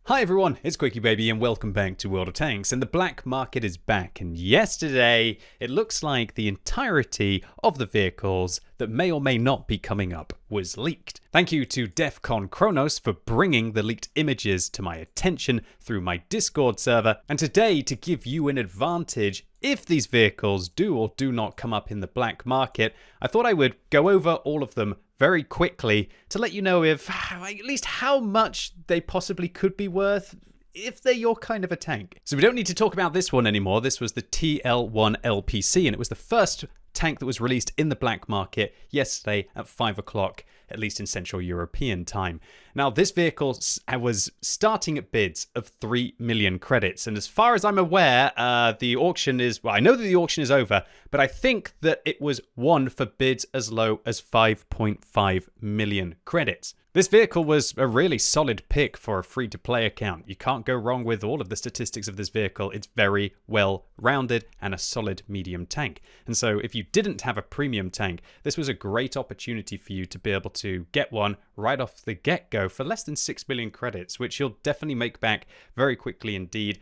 Hi everyone, it's QuickyBaby and welcome back to World of Tanks, and the black market is back, and yesterday it looks like the entirety of the vehicles that may or may not be coming up was leaked. Thank you to DEFCON Kronos for bringing the leaked images to my attention through my Discord server, and today to give you an advantage if these vehicles do or do not come up in the black market, I thought I would go over all of them very quickly to let you know if at least how much they possibly could be worth if they're your kind of a tank. So we don't need to talk about this one anymore. This was the Tl1 Lpc, and it was the first tank that was released in the black market yesterday at 5 o'clock, at least in Central European time. Now, this vehicle was starting at bids of 3 million credits, and as far as I'm aware, the auction is, well, I know that the auction is over, but I think that it was won for bids as low as 5.5 million credits. This vehicle was a really solid pick for a free-to-play account. You can't go wrong with all of the statistics of this vehicle. It's very well-rounded and a solid medium tank. And so if you didn't have a premium tank, this was a great opportunity for you to be able to get one right off the get-go for less than 6 million credits, which you'll definitely make back very quickly indeed.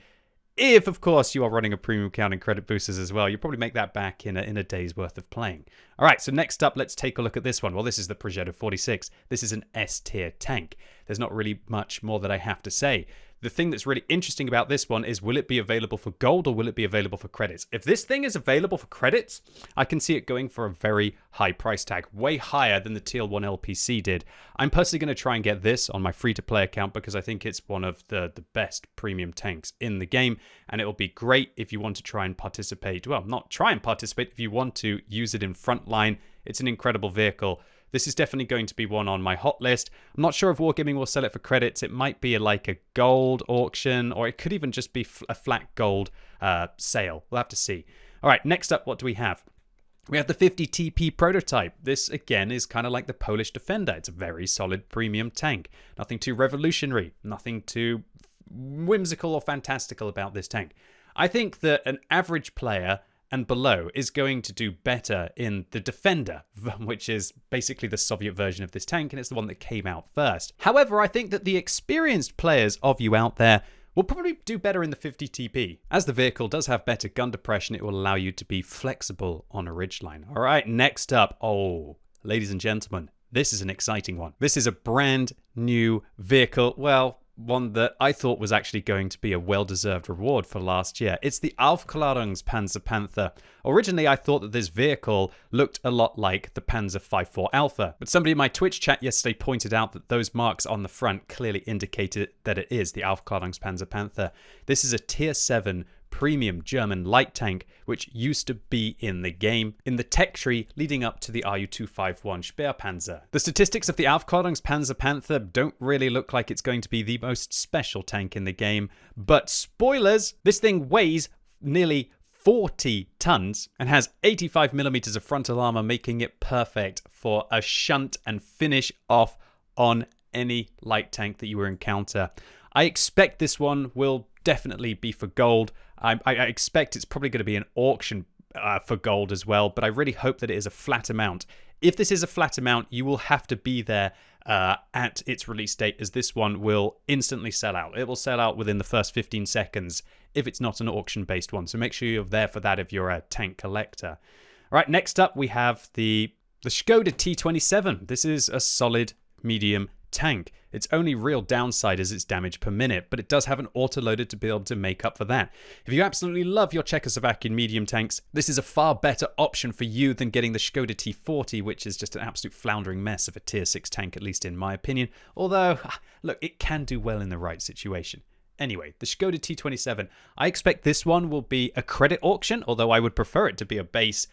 If, of course, you are running a premium account and credit boosters as well, you'll probably make that back in a day's worth of playing. All right, so next up, let's take a look at this one. Well, this is the Progetto 46. This is an S-tier tank. There's not really much more that I have to say. The thing that's really interesting about this one is, will it be available for gold or will it be available for credits? If this thing is available for credits, I can see it going for a very high price tag, way higher than the Tl1 Lpc did. I'm personally going to try and get this on my free-to-play account because I think it's one of the best premium tanks in the game, and it'll be great if you want to try and participate. Well, not try and participate, if you want to use it in frontline. It's an incredible vehicle. This is definitely going to be one on my hot list. I'm not sure if Wargaming will sell it for credits. It might be like a gold auction, or it could even just be a flat gold sale. We'll have to see. All right, next up, what do we have? We have the 50 TP prototype. This, again, is kind of like the Polish Defender. It's a very solid premium tank. Nothing too revolutionary, nothing too whimsical or fantastical about this tank. I think that an average player and below is going to do better in the Defender, which is basically the Soviet version of this tank, and it's the one that came out first. However, I think that the experienced players of you out there will probably do better in the 50 TP. As the vehicle does have better gun depression, it will allow you to be flexible on a ridgeline. All right, next up, ladies and gentlemen, this is an exciting one. This is a brand new vehicle, well, one that I thought was actually going to be a well-deserved reward for last year. It's the Panzer Panther. Originally, I thought that this vehicle looked a lot like the Panzer 54 Alpha, but somebody in my Twitch chat yesterday pointed out that those marks on the front clearly indicated that it is the Panzer Panther. This is a Tier 7 premium German light tank, which used to be in the game, in the tech tree leading up to the Ru-251 Spähpanzer. The statistics of the Panzer Panther don't really look like it's going to be the most special tank in the game, but spoilers, this thing weighs nearly 40 tons and has 85 millimeters of frontal armor, making it perfect for a shunt and finish off on any light tank that you will encounter. I expect this one will definitely be for gold. I expect it's probably going to be an auction for gold as well, but I really hope that it is a flat amount. If this is a flat amount, you will have to be there at its release date, as this one will instantly sell out. It will sell out within the first 15 seconds if it's not an auction-based one, so make sure you're there for that if you're a tank collector. All right, next up we have the Skoda T27. This is a solid medium tank. Its only real downside is its damage per minute, but it does have an autoloader to be able to make up for that. If you absolutely love your Czechoslovakian medium tanks, this is a far better option for you than getting the Skoda T40, which is just an absolute floundering mess of a Tier 6 tank, at least in my opinion. Although, look, it can do well in the right situation. Anyway, the Skoda T27, I expect this one will be a credit auction, although I would prefer it to be a base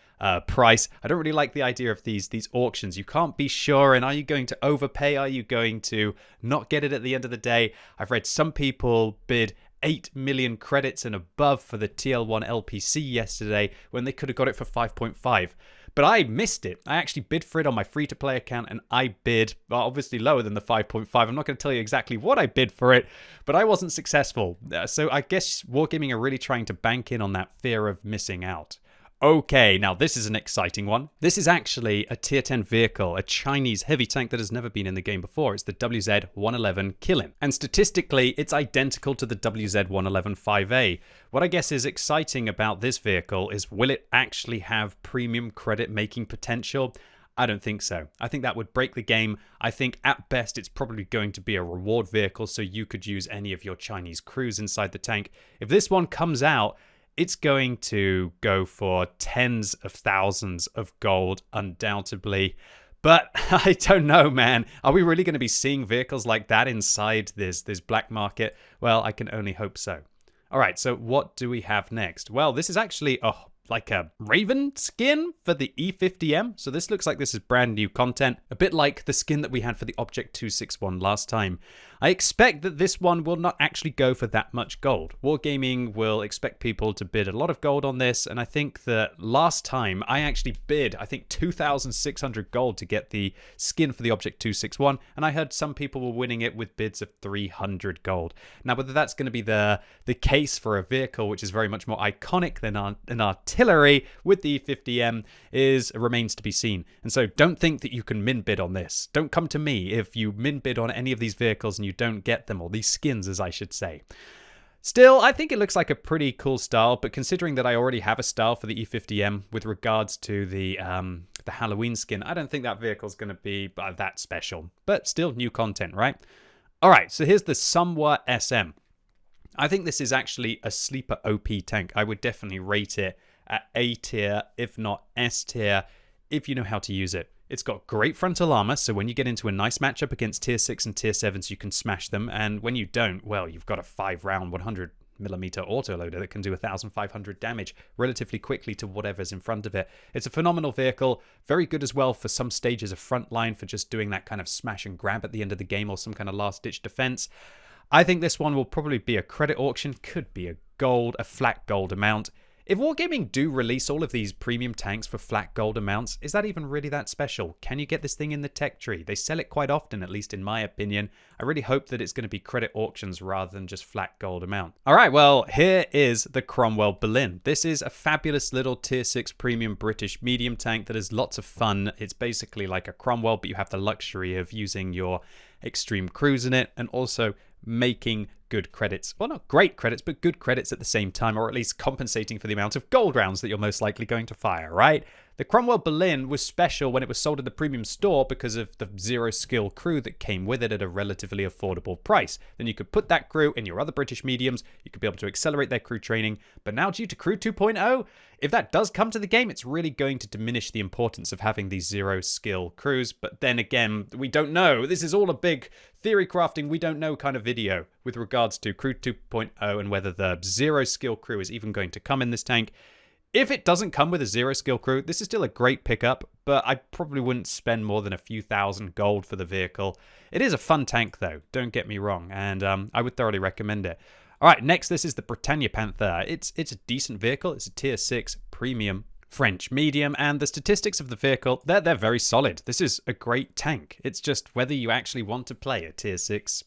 price. I don't really like the idea of these auctions. You can't be sure, and are you going to overpay? Are you going to not get it at the end of the day? I've read some people bid 8 million credits and above for the Tl1 Lpc yesterday when they could have got it for 5.5. But I missed it. I actually bid for it on my free-to-play account, and I bid, well, obviously lower than the 5.5. I'm not going to tell you exactly what I bid for it, but I wasn't successful. So I guess Wargaming are really trying to bank in on that fear of missing out. Okay, now this is an exciting one. This is actually a tier 10 vehicle, a Chinese heavy tank that has never been in the game before. It's the WZ-111 Killin. And statistically, it's identical to the WZ-111 5A. What I guess is exciting about this vehicle is, will it actually have premium credit making potential? I don't think so. I think that would break the game. I think at best it's probably going to be a reward vehicle, so you could use any of your Chinese crews inside the tank. If this one comes out, it's going to go for tens of thousands of gold, undoubtedly. But I don't know, man. Are we really going to be seeing vehicles like that inside this black market? Well, I can only hope so. All right, so what do we have next? Well, this is actually like a Raven skin for the E50M. So this looks like this is brand new content, a bit like the skin that we had for the Object 261 last time. I expect that this one will not actually go for that much gold. Wargaming will expect people to bid a lot of gold on this, and I think that last time I actually bid, I think 2,600 gold to get the skin for the Object 261, and I heard some people were winning it with bids of 300 gold. Now, whether that's going to be the case for a vehicle which is very much more iconic than an artillery with the E50M remains to be seen. And so don't think that you can min bid on this. Don't come to me if you min bid on any of these vehicles and you don't get them, or these skins as I should say. Still, I think it looks like a pretty cool style, but considering that I already have a style for the E50M with regards to the Halloween skin, I don't think that vehicle's going to be that special. But still, new content, right? Alright, so here's the Somwa SM. I think this is actually a sleeper OP tank. I would definitely rate it at A tier, if not S tier, if you know how to use it. It's got great frontal armor, so when you get into a nice matchup against tier 6 and tier 7s, you can smash them. And when you don't, well, you've got a 5-round 100mm autoloader that can do 1,500 damage relatively quickly to whatever's in front of it. It's a phenomenal vehicle, very good as well for some stages of frontline, for just doing that kind of smash and grab at the end of the game, or some kind of last-ditch defense. I think this one will probably be a credit auction, could be a flat gold amount. If Wargaming do release all of these premium tanks for flat gold amounts, is that even really that special? Can you get this thing in the tech tree? They sell it quite often, at least in my opinion. I really hope that it's going to be credit auctions rather than just flat gold amount. All right, well, here is the Cromwell Berlin. This is a fabulous little tier 6 premium British medium tank that is lots of fun. It's basically like a Cromwell, but you have the luxury of using your extreme crews in it and also making good credits. Well, not great credits, but good credits at the same time, or at least compensating for the amount of gold rounds that you're most likely going to fire, right? The Cromwell Berlin was special when it was sold in the premium store because of the zero skill crew that came with it at a relatively affordable price. Then you could put that crew in your other British mediums, you could be able to accelerate their crew training, but now due to Crew 2.0, if that does come to the game, it's really going to diminish the importance of having these zero skill crews. But then again, we don't know. This is all a big theory crafting, we don't know kind of video with regards to Crew 2.0 and whether the zero skill crew is even going to come in this tank. If it doesn't come with a zero skill crew, this is still a great pickup, but I probably wouldn't spend more than a few thousand gold for the vehicle. It is a fun tank though, don't get me wrong, and I would thoroughly recommend it. All right, next this is the Britannia Panther. It's a decent vehicle. It's a tier 6 premium French medium, and the statistics of the vehicle, they're very solid. This is a great tank. It's just whether you actually want to play a tier 6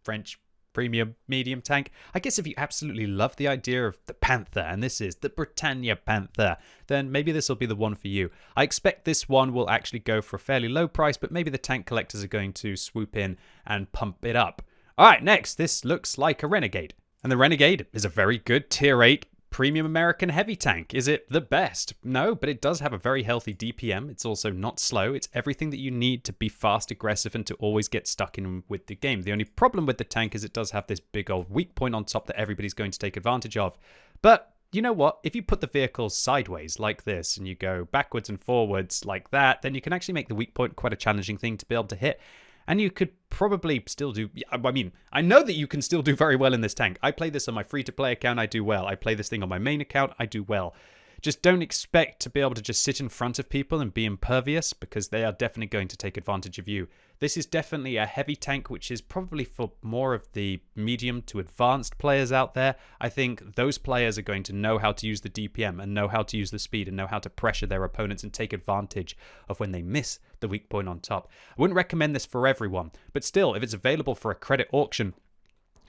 French premium medium tank. I guess if you absolutely love the idea of the Panther, and this is the Britannia Panther, then maybe this will be the one for you. I expect this one will actually go for a fairly low price, but maybe the tank collectors are going to swoop in and pump it up. All right, next, this looks like a Renegade. And the Renegade is a very good tier 8 premium American heavy tank. Is it the best? No, but it does have a very healthy DPM. It's also not slow. It's everything that you need to be fast, aggressive, and to always get stuck in with the game. The only problem with the tank is it does have this big old weak point on top that everybody's going to take advantage of. But you know what? If you put the vehicle sideways like this and you go backwards and forwards like that, then you can actually make the weak point quite a challenging thing to be able to hit. And you could probably still do, I mean, I know that you can still do very well in this tank. I play this on my free-to-play account, I do well. I play this thing on my main account, I do well. Just don't expect to be able to just sit in front of people and be impervious, because they are definitely going to take advantage of you. This is definitely a heavy tank, which is probably for more of the medium to advanced players out there. I think those players are going to know how to use the DPM and know how to use the speed and know how to pressure their opponents and take advantage of when they miss the weak point on top. I wouldn't recommend this for everyone, but still, if it's available for a credit auction,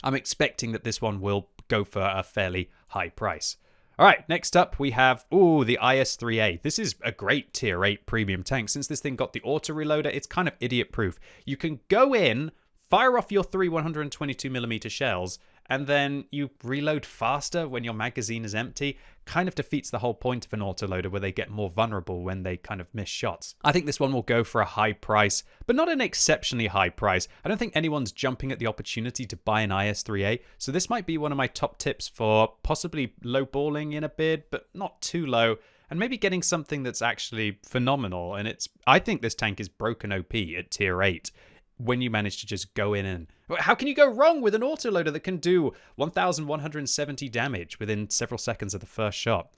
I'm expecting that this one will go for a fairly high price. All right, next up we have, the IS-3A. This is a great tier 8 premium tank. Since this thing got the auto reloader, it's kind of idiot proof. You can go in, fire off your 3 122mm shells, and then you reload faster when your magazine is empty. Kind of defeats the whole point of an autoloader where they get more vulnerable when they kind of miss shots. I think this one will go for a high price, but not an exceptionally high price. I don't think anyone's jumping at the opportunity to buy an IS-3A, so this might be one of my top tips for possibly lowballing in a bid, but not too low, and maybe getting something that's actually phenomenal. And I think this tank is broken OP at tier 8. When you manage to just go in and... How can you go wrong with an autoloader that can do 1,170 damage within several seconds of the first shot?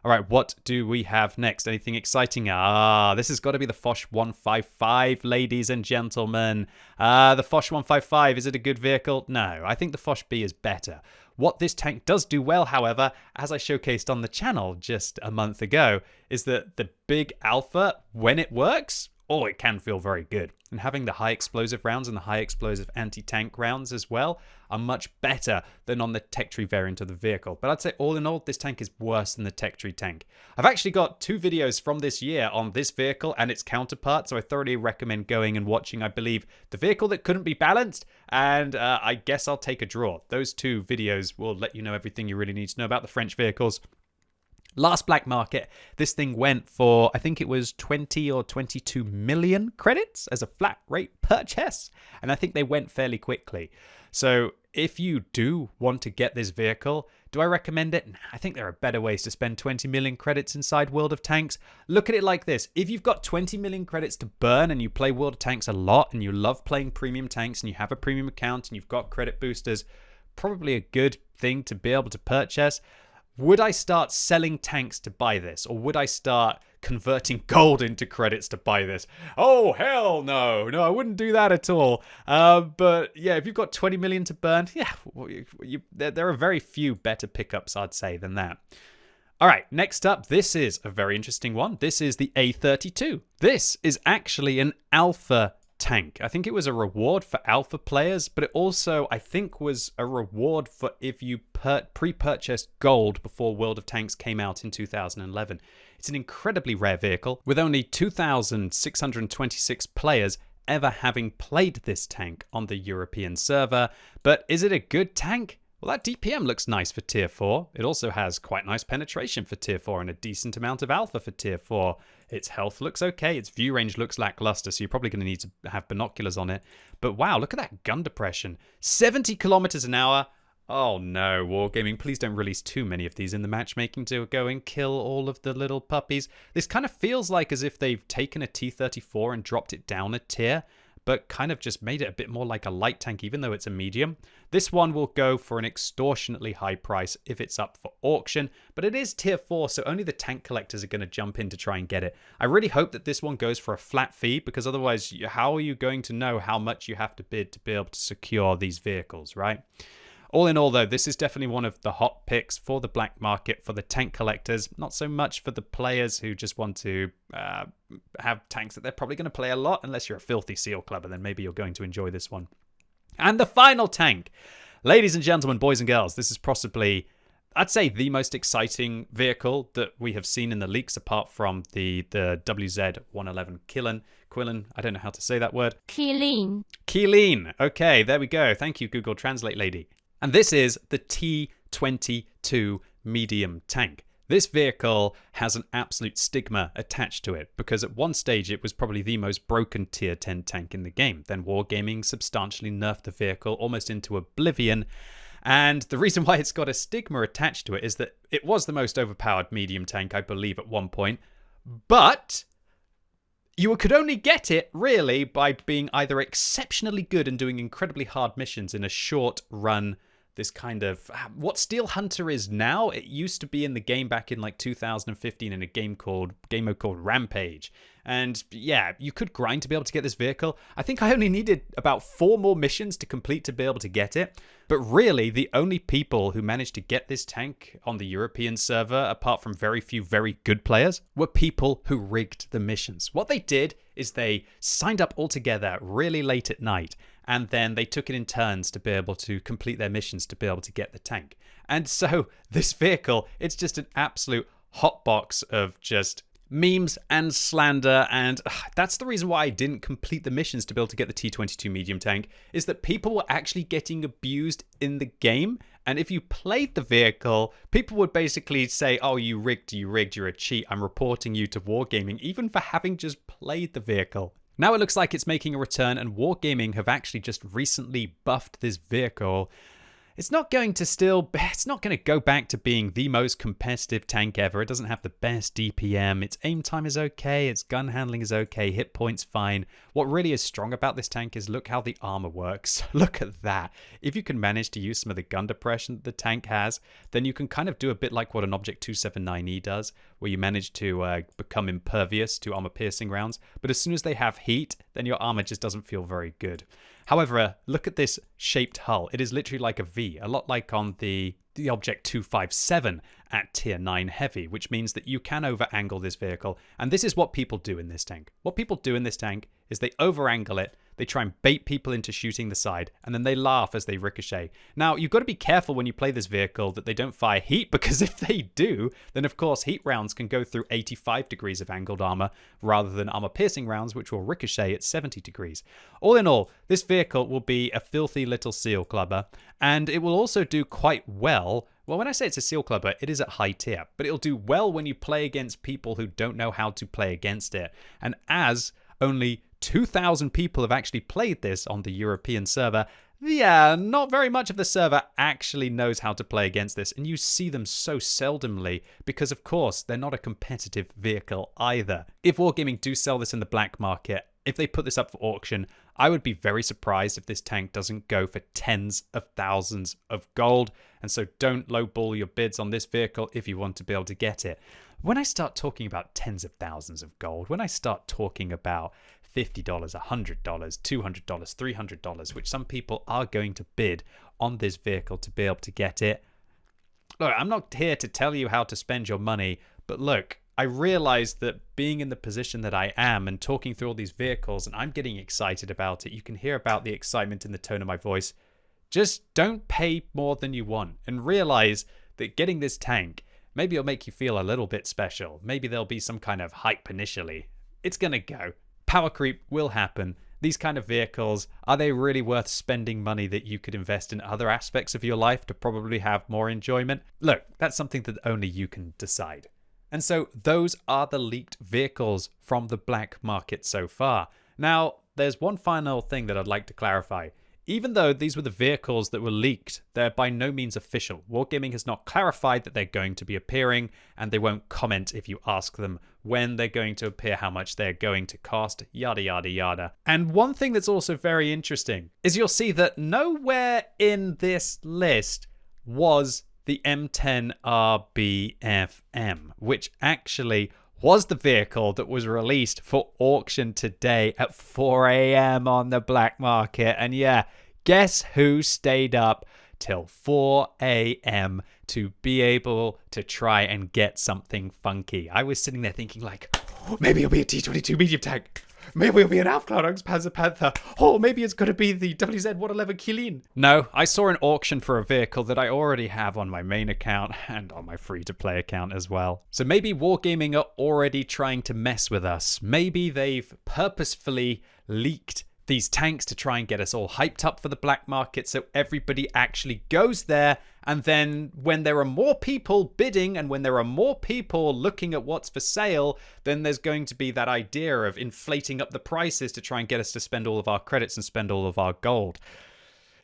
All right, what do we have next? Anything exciting? This has got to be the Fosh 155, ladies and gentlemen. The Fosh 155, is it a good vehicle? No, I think the Fosh B is better. What this tank does do well, however, as I showcased on the channel just a month ago, is that the big alpha, when it works... it can feel very good. And having the high explosive rounds and the high explosive anti-tank rounds as well are much better than on the tech tree variant of the vehicle. But I'd say all in all, this tank is worse than the tech tree tank. I've actually got 2 videos from this year on this vehicle and its counterpart, so I thoroughly recommend going and watching, I believe, the vehicle that couldn't be balanced, and I guess I'll take a draw. Those 2 videos will let you know everything you really need to know about the French vehicles. Last black market, this thing went for, I think it was 20 or 22 million credits as a flat rate purchase. And I think they went fairly quickly. So if you do want to get this vehicle, do I recommend it? I think there are better ways to spend 20 million credits inside World of Tanks. Look at it like this. If you've got 20 million credits to burn and you play World of Tanks a lot and you love playing premium tanks and you have a premium account and you've got credit boosters, probably a good thing to be able to purchase. Would I start selling tanks to buy this? Or would I start converting gold into credits to buy this? Oh, hell no. No, I wouldn't do that at all. But yeah, if you've got 20 million to burn, yeah, there are very few better pickups, I'd say, than that. All right, next up, this is a very interesting one. This is the A32. This is actually an alpha tank. I think it was a reward for alpha players, but it also, I think, was a reward for if you pre-purchased gold before World of Tanks came out in 2011. It's an incredibly rare vehicle, with only 2,626 players ever having played this tank on the European server. But is it a good tank? Well, that DPM looks nice for tier 4. It also has quite nice penetration for tier 4 and a decent amount of alpha for tier 4. Its health looks okay. Its view range looks lackluster, so you're probably going to need to have binoculars on it. But wow, look at that gun depression. 70 kilometers an hour. Oh no, Wargaming, please don't release too many of these in the matchmaking to go and kill all of the little puppies. This kind of feels like as if they've taken a T34 and dropped it down a tier, but kind of just made it a bit more like a light tank, even though it's a medium. This one will go for an extortionately high price if it's up for auction, but it is tier 4, so only the tank collectors are going to jump in to try and get it. I really hope that this one goes for a flat fee, because otherwise, how are you going to know how much you have to bid to be able to secure these vehicles, right? All in all, though, this is definitely one of the hot picks for the black market, for the tank collectors, not so much for the players who just want to have tanks that they're probably going to play a lot, unless you're a filthy seal clubber, then maybe you're going to enjoy this one. And the final tank, ladies and gentlemen, boys and girls, this is possibly, I'd say, the most exciting vehicle that we have seen in the leaks, apart from the WZ-111 Quillen. I don't know how to say that word. Keeleen. Okay, there we go. Thank you, Google Translate lady. And this is the T22 Medium Tank. This vehicle has an absolute stigma attached to it, because at one stage it was probably the most broken tier 10 tank in the game. Then Wargaming substantially nerfed the vehicle almost into oblivion. And the reason why it's got a stigma attached to it is that it was the most overpowered medium tank, I believe, at one point. But you could only get it, really, by being either exceptionally good and doing incredibly hard missions in a short run. This kind of what Steel Hunter is now. It used to be in the game back in like 2015 in a game mode called Rampage. And yeah, you could grind to be able to get this vehicle. I think I only needed about 4 more missions to complete to be able to get it. But really, the only people who managed to get this tank on the European server, apart from very few very good players, were people who rigged the missions. What they did is they signed up all together really late at night, and then they took it in turns to be able to complete their missions to be able to get the tank. And so this vehicle, it's just an absolute hotbox of just memes and slander, and that's the reason why I didn't complete the missions to be able to get the T22 Medium Tank, is that people were actually getting abused in the game. And if you played the vehicle, people would basically say, oh, you rigged, you're a cheat, I'm reporting you to Wargaming, even for having just played the vehicle. Now it looks like it's making a return, and Wargaming have actually just recently buffed this vehicle. It's not going to go back to being the most competitive tank ever. It doesn't have the best DPM. Its aim time is okay. Its gun handling is okay. Hit points fine. What really is strong about this tank is look how the armor works. Look at that. If you can manage to use some of the gun depression that the tank has, then you can kind of do a bit like what an Object 279E does, where you manage to become impervious to armor piercing rounds. But as soon as they have heat, then your armor just doesn't feel very good. However, look at this shaped hull. It is literally like a V, a lot like on the Object 257 at Tier 9 Heavy, which means that you can over-angle this vehicle. And this is what people do in this tank. What people do in this tank is they over-angle it, they try and bait people into shooting the side, and then they laugh as they ricochet. Now, you've got to be careful when you play this vehicle that they don't fire heat, because if they do, then of course heat rounds can go through 85 degrees of angled armor, rather than armor-piercing rounds, which will ricochet at 70 degrees. All in all, this vehicle will be a filthy little seal clubber, and it will also do quite well. Well, when I say it's a seal clubber, it is at high tier, but it'll do well when you play against people who don't know how to play against it. And as only 2,000 people have actually played this on the European server, yeah, not very much of the server actually knows how to play against this, and you see them so seldomly because, of course, they're not a competitive vehicle either. If Wargaming do sell this in the black market, if they put this up for auction, I would be very surprised if this tank doesn't go for tens of thousands of gold. And so don't lowball your bids on this vehicle if you want to be able to get it. When I start talking about tens of thousands of gold, when I start talking about $50, $100, $200, $300, which some people are going to bid on this vehicle to be able to get it. Look, I'm not here to tell you how to spend your money, but look, I realize that being in the position that I am and talking through all these vehicles, and I'm getting excited about it. You can hear about the excitement in the tone of my voice. Just don't pay more than you want, and realize that getting this tank, maybe it'll make you feel a little bit special. Maybe there'll be some kind of hype initially. It's gonna go. Power creep will happen. These kind of vehicles, are they really worth spending money that you could invest in other aspects of your life to probably have more enjoyment? Look, that's something that only you can decide. And so those are the leaked vehicles from the black market so far. Now, there's one final thing that I'd like to clarify. Even though these were the vehicles that were leaked, they're by no means official. Wargaming has not clarified that they're going to be appearing, and they won't comment if you ask them when they're going to appear, how much they're going to cost, yada, yada, yada. And one thing that's also very interesting is you'll see that nowhere in this list was the M10 RBFM, which actually was the vehicle that was released for auction today at 4 a.m. on the black market. And yeah, guess who stayed up till 4 a.m. to be able to try and get something funky? I was sitting there thinking like, oh, maybe it'll be a T22 Medium Tank. Maybe it'll be an Alpha Panzer Panther. Oh, maybe it's going to be the WZ-111 Killeen. No, I saw an auction for a vehicle that I already have on my main account and on my free-to-play account as well. So maybe Wargaming are already trying to mess with us. Maybe they've purposefully leaked these tanks to try and get us all hyped up for the black market so everybody actually goes there. And then when there are more people bidding and when there are more people looking at what's for sale, then there's going to be that idea of inflating up the prices to try and get us to spend all of our credits and spend all of our gold.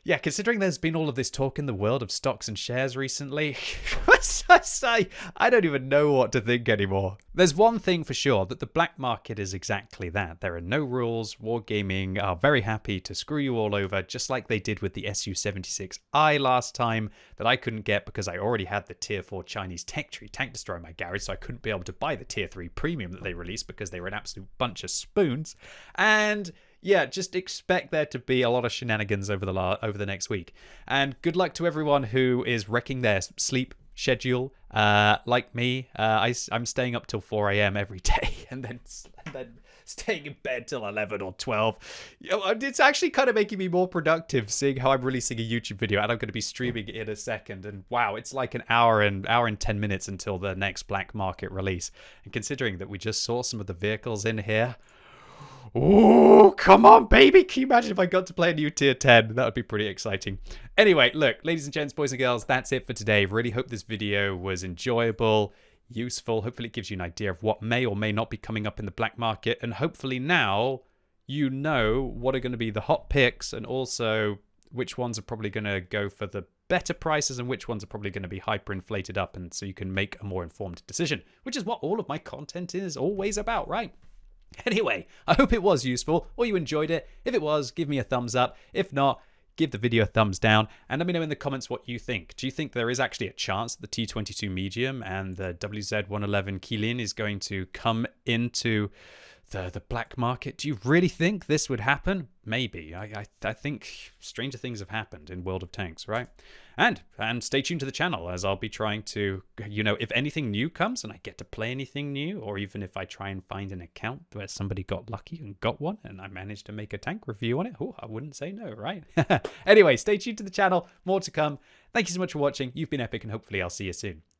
Yeah, considering there's been all of this talk in the world of stocks and shares recently, I don't even know what to think anymore. There's one thing for sure, that the black market is exactly that. There are no rules. Wargaming are very happy to screw you all over, just like they did with the Su-76I last time that I couldn't get because I already had the Tier 4 Chinese tech tree tank destroyer in my garage, so I couldn't be able to buy the Tier 3 premium that they released because they were an absolute bunch of spoons. And yeah, just expect there to be a lot of shenanigans over the next week. And good luck to everyone who is wrecking their sleep schedule. Like me, I'm staying up till 4 a.m. every day and then staying in bed till 11 or 12. It's actually kind of making me more productive seeing how I'm releasing a YouTube video, and I'm going to be streaming in a second. And wow, it's like an hour and 10 minutes until the next black market release. And considering that we just saw some of the vehicles in here, oh, come on, baby. Can you imagine if I got to play a new tier 10? That would be pretty exciting. Anyway, look, ladies and gents, boys and girls, that's it for today. Really hope this video was enjoyable, useful. Hopefully it gives you an idea of what may or may not be coming up in the black market. And hopefully now you know what are going to be the hot picks, and also which ones are probably going to go for the better prices and which ones are probably going to be hyperinflated up. And so you can make a more informed decision, which is what all of my content is always about, right? Anyway, I hope it was useful or you enjoyed it. If it was, give me a thumbs up. If not, give the video a thumbs down and let me know in the comments what you think. Do you think there is actually a chance that the T22 Medium and the WZ111 Kilin is going to come into the black market? Do you really think this would happen? Maybe. I think stranger things have happened in World of Tanks, right? And stay tuned to the channel, as I'll be trying to, you know, if anything new comes and I get to play anything new, or even if I try and find an account where somebody got lucky and got one and I managed to make a tank review on it, oh, I wouldn't say no, right? Anyway, stay tuned to the channel. More to come. Thank you so much for watching. You've been epic, and hopefully I'll see you soon.